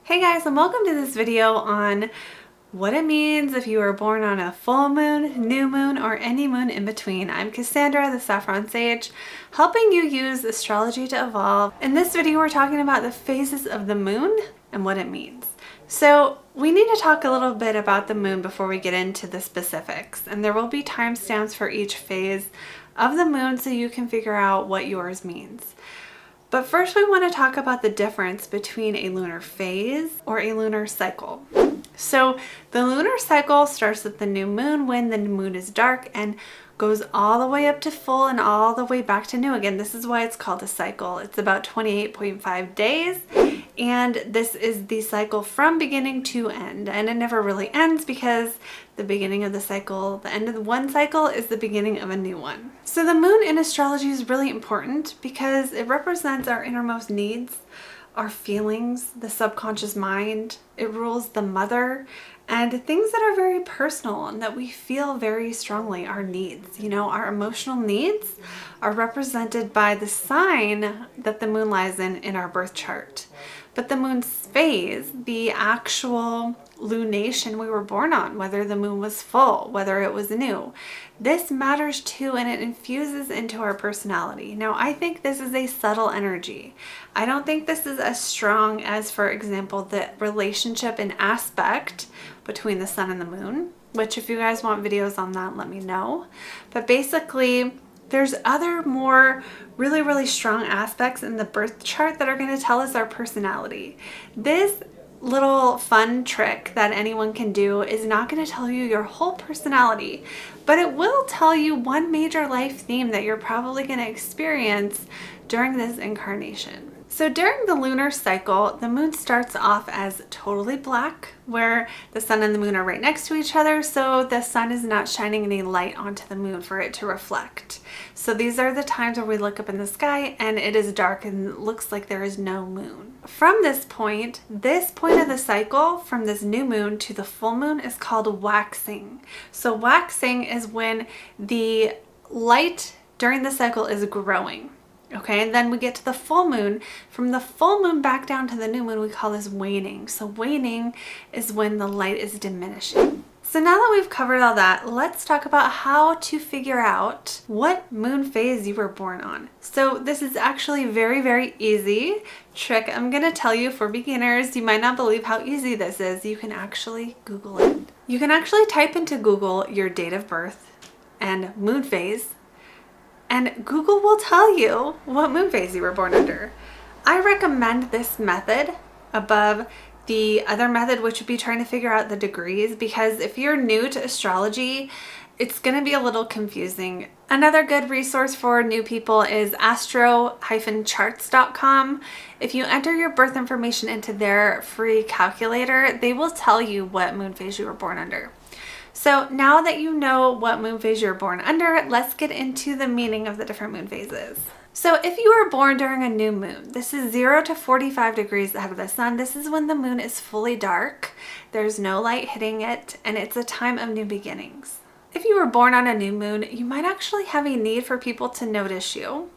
Hey guys, and welcome to this video on what it means if you were born on a full moon, new moon, or any moon in between. I'm Cassandra, the Saffron Sage, helping you use astrology to evolve. In this video, we're talking about the phases of the moon and what it means. So we need to talk a little bit about the moon before we get into the specifics, and there will be timestamps for each phase of the moon so you can figure out what yours means. But first we want to talk about the difference between a lunar phase or a lunar cycle. So the lunar cycle starts with the new moon when the moon is dark and goes all the way up to full and all the way back to new again. This is why it's called a cycle. It's about 28.5 days, and this is the cycle from beginning to end, and it never really ends because the beginning of the cycle, the end of one cycle is the beginning of a new one. So the moon in astrology is really important because it represents our innermost needs, our feelings, the subconscious mind. It rules the mother and things that are very personal and that we feel very strongly, our needs. You know, our emotional needs are represented by the sign that the moon lies in our birth chart. But the moon's phase, the actual lunation we were born on, whether the moon was full, whether it was new, this matters too, and it infuses into our personality. Now, I think this is a subtle energy. I don't think this is as strong as, for example, the relationship and aspect between the sun and the moon, which if you guys want videos on that, let me know. But basically, there's other more really strong aspects in the birth chart that are going to tell us our personality. This little fun trick that anyone can do is not going to tell you your whole personality, but it will tell you one major life theme that you're probably going to experience during this incarnation. So during the lunar cycle, the moon starts off as totally black, where the sun and the moon are right next to each other, so the sun is not shining any light onto the moon for it to reflect. So these are the times where we look up in the sky and it is dark and looks like there is no moon. From this point of the cycle, from this new moon to the full moon, is called waxing. So waxing is when the light during the cycle is growing. Okay, and then we get to the full moon. From the full moon back down to the new moon, we call this waning. So waning is when the light is diminishing. So now that we've covered all that, let's talk about how to figure out what moon phase you were born on. So this is actually very easy trick I'm gonna tell you for beginners. You might not believe how easy this is. You can actually Google it. You can actually type into Google your date of birth and moon phase, and Google will tell you what moon phase you were born under. I recommend this method above the other method, which would be trying to figure out the degrees, because if you're new to astrology, it's going to be a little confusing. Another good resource for new people is astro-charts.com. If you enter your birth information into their free calculator, they will tell you what moon phase you were born under. So now that you know what moon phase you're born under, let's get into the meaning of the different moon phases. So if you were born during a new moon, this is 0 to 45 degrees ahead of the sun. This is when the moon is fully dark. There's no light hitting it, and it's a time of new beginnings. If you were born on a new moon, you might actually have a need for people to notice you.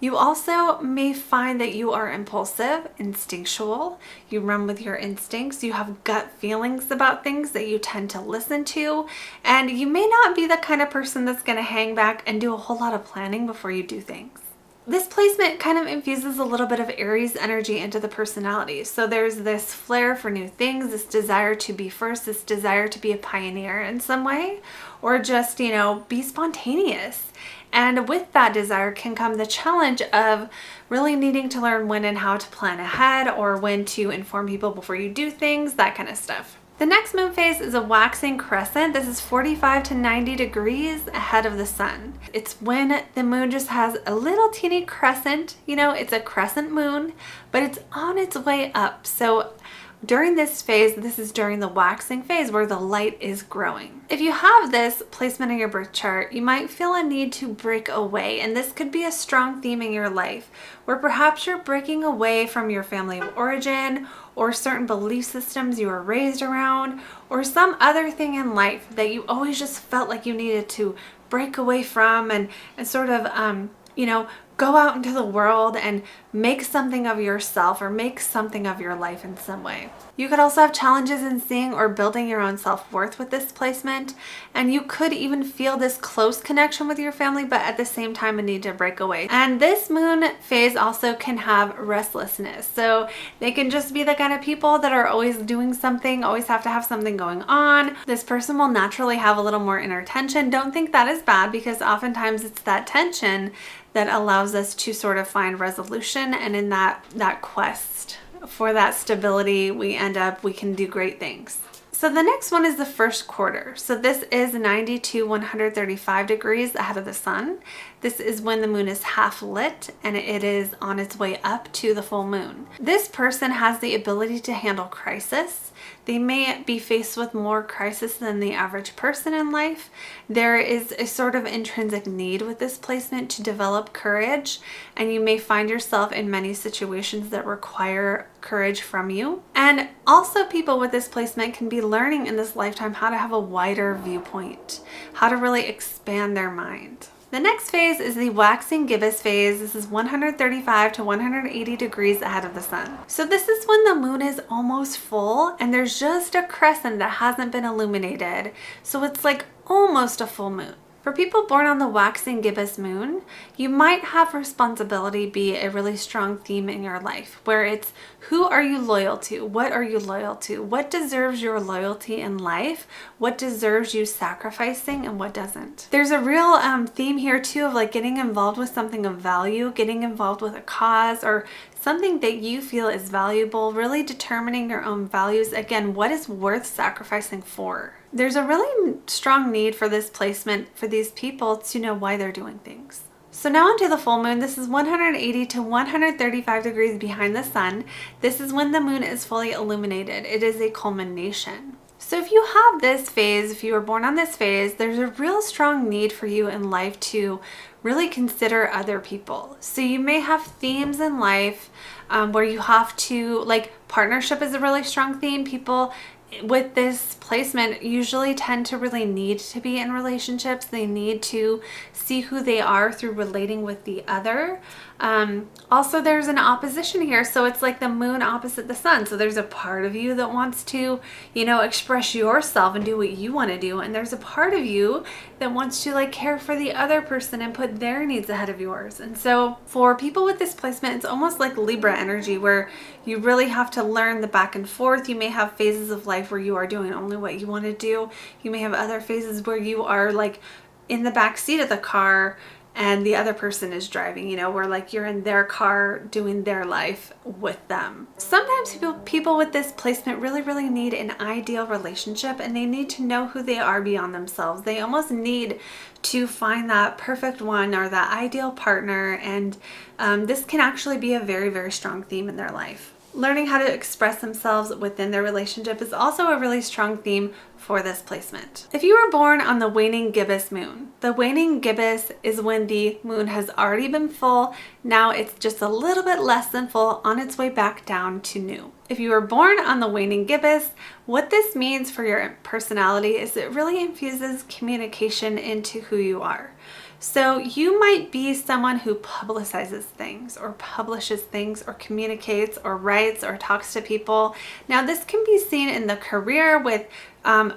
You also may find that you are impulsive, instinctual, you run with your instincts, you have gut feelings about things that you tend to listen to, and you may not be the kind of person that's going to hang back and do a whole lot of planning before you do things. This placement kind of infuses a little bit of Aries energy into the personality. So there's this flair for new things, this desire to be first, this desire to be a pioneer in some way, or just, you know, be spontaneous. And with that desire can come the challenge of really needing to learn when and how to plan ahead, or when to inform people before you do things, that kind of stuff. The next moon phase is a waxing crescent. This is 45 to 90 degrees ahead of the sun. It's when the moon just has a little teeny crescent. You know, it's a crescent moon, but it's on its way up. So during this phase, this is during the waxing phase where the light is growing. If you have this placement in your birth chart, you might feel a need to break away, and this could be a strong theme in your life where perhaps you're breaking away from your family of origin, or certain belief systems you were raised around, or some other thing in life that you always just felt like you needed to break away from and sort of, go out into the world and make something of yourself or make something of your life in some way. You could also have challenges in seeing or building your own self-worth with this placement, and you could even feel this close connection with your family, but at the same time a need to break away. And this moon phase also can have restlessness. So they can just be the kind of people that are always doing something, always have to have something going on. This person will naturally have a little more inner tension. Don't think that is bad, because oftentimes it's that tension that allows us to sort of find resolution, and in that quest for that stability, we can do great things. So the next one is the first quarter. So this is 90 to 135 degrees ahead of the sun. This is when the moon is half lit and it is on its way up to the full moon. This person has the ability to handle crisis. They may be faced with more crisis than the average person in life. There is a sort of intrinsic need with this placement to develop courage, and you may find yourself in many situations that require courage from you. And also, people with this placement can be learning in this lifetime how to have a wider viewpoint, how to really expand their mind. The next phase is the waxing gibbous phase. This is 135 to 180 degrees ahead of the sun. So this is when the moon is almost full and there's just a crescent that hasn't been illuminated. So it's like almost a full moon. For people born on the waxing gibbous moon, you might have responsibility be a really strong theme in your life, where it's who are you loyal to? What are you loyal to? What deserves your loyalty in life? What deserves you sacrificing and what doesn't? There's a real theme here too of like getting involved with something of value, getting involved with a cause or something that you feel is valuable, really determining your own values. Again, what is worth sacrificing for? There's a really strong need for this placement for these people to know why they're doing things. So now onto the full moon. This is 180 to 135 degrees behind the sun. This is when the moon is fully illuminated. It is a culmination. So if you have this phase, if you were born on this phase, there's a real strong need for you in life to really consider other people. So you may have themes in life where you have to, like partnership is a really strong theme. People with this placement usually tend to really need to be in relationships. They need to see who they are through relating with the other. Also, there's an opposition here. So it's like the moon opposite the sun. So there's a part of you that wants to, express yourself and do what you want to do. And there's a part of you that wants to like care for the other person and put their needs ahead of yours. And so for people with this placement, it's almost like Libra energy, where you really have to learn the back and forth. You may have phases of life where you are doing only what you want to do. You may have other phases where you are like in the back seat of the car and the other person is driving, where like you're in their car doing their life with them. Sometimes people with this placement really need an ideal relationship, and they need to know who they are beyond themselves. They almost need to find that perfect one or that ideal partner, and this can actually be a very strong theme in their life. Learning how to express themselves within their relationship is also a really strong theme for this placement. If you were born on the waning gibbous moon, the waning gibbous is when the moon has already been full. Now it's just a little bit less than full, on its way back down to new. If you were born on the waning gibbous, what this means for your personality is it really infuses communication into who you are. So you might be someone who publicizes things or publishes things or communicates or writes or talks to people. Now this can be seen in the career with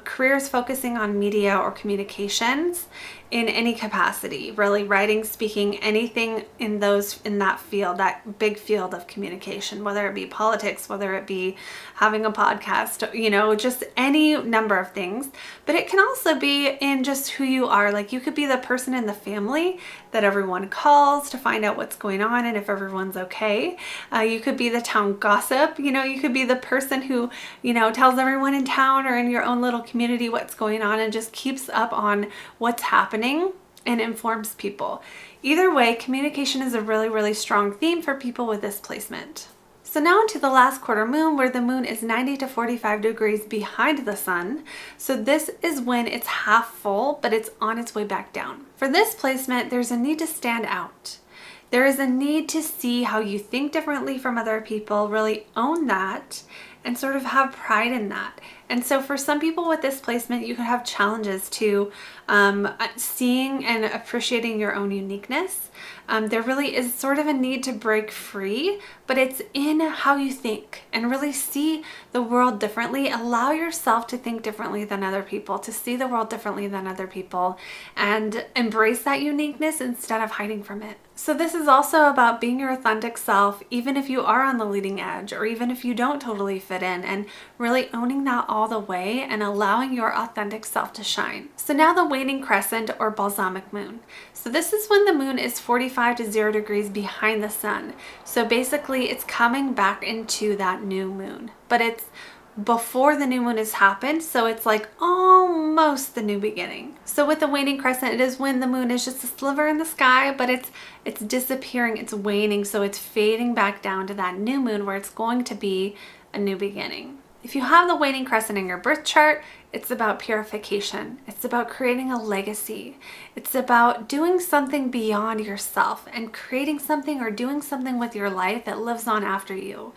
careers focusing on media or communications in any capacity, really writing, speaking, anything in that field, that big field of communication, whether it be politics, whether it be having a podcast, just any number of things. But it can also be in just who you are. Like you could be the person in the family that everyone calls to find out what's going on and if everyone's okay. You could be the town gossip, you could be the person who, tells everyone in town or in your own little community what's going on and just keeps up on what's happening and informs people. Either way, communication is a really strong theme for people with this placement. So now into the last quarter moon, where the moon is 90 to 45 degrees behind the sun. So this is when it's half full, but it's on its way back down. For this placement, there's a need to stand out. There is a need to see how you think differently from other people, really own that, and sort of have pride in that. And so for some people with this placement, you could have challenges to seeing and appreciating your own uniqueness. There really is sort of a need to break free, but it's in how you think and really see the world differently. Allow yourself to think differently than other people, to see the world differently than other people, and embrace that uniqueness instead of hiding from it. So this is also about being your authentic self, even if you are on the leading edge, or even if you don't totally fit in, and really owning that all the way and allowing your authentic self to shine. So now the waning crescent or balsamic moon. So this is when the moon is 45 to 0 degrees behind the sun. So basically it's coming back into that new moon, but it's before the new moon has happened, so it's like almost the new beginning. So with the waning crescent, it is when the moon is just a sliver in the sky, but it's disappearing, it's waning, so it's fading back down to that new moon where it's going to be a new beginning. If you have the waning crescent in your birth chart, it's about purification. It's about creating a legacy. It's about doing something beyond yourself and creating something or doing something with your life that lives on after you.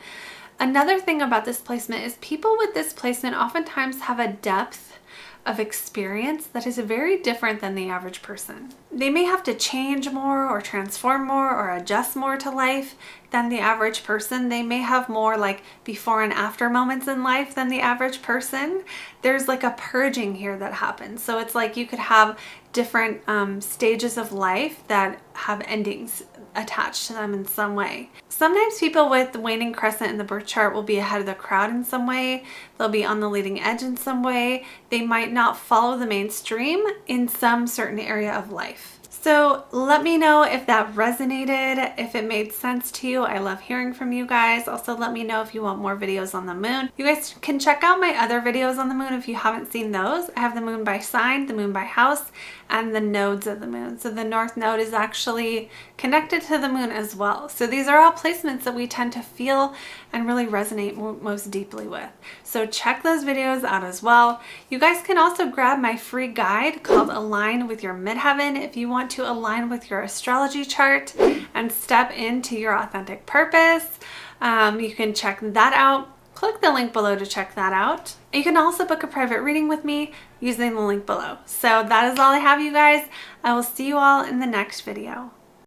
Another thing about this placement is people with this placement oftentimes have a depth of experience that is very different than the average person. They may have to change more or transform more or adjust more to life than the average person. They may have more like before and after moments in life than the average person. There's like a purging here that happens. So it's like you could have different stages of life that have endings attached to them in some way. Sometimes people with the waning crescent in the birth chart will be ahead of the crowd in some way. They'll be on the leading edge in some way. They might not follow the mainstream in some certain area of life. So let me know if that resonated, if it made sense to you. I love hearing from you guys. Also, let me know if you want more videos on the moon. You guys can check out my other videos on the moon if you haven't seen those. I have the moon by sign, the moon by house, and the nodes of the moon. So the north node is actually connected to the moon as well. So these are all placements that we tend to feel and really resonate most deeply with. So check those videos out as well. You guys can also grab my free guide called Align with Your Midheaven if you want to align with your astrology chart and step into your authentic purpose. You can check that out. Click the link below to check that out. You can also book a private reading with me using the link below. So that is all I have, you guys. I will see you all in the next video.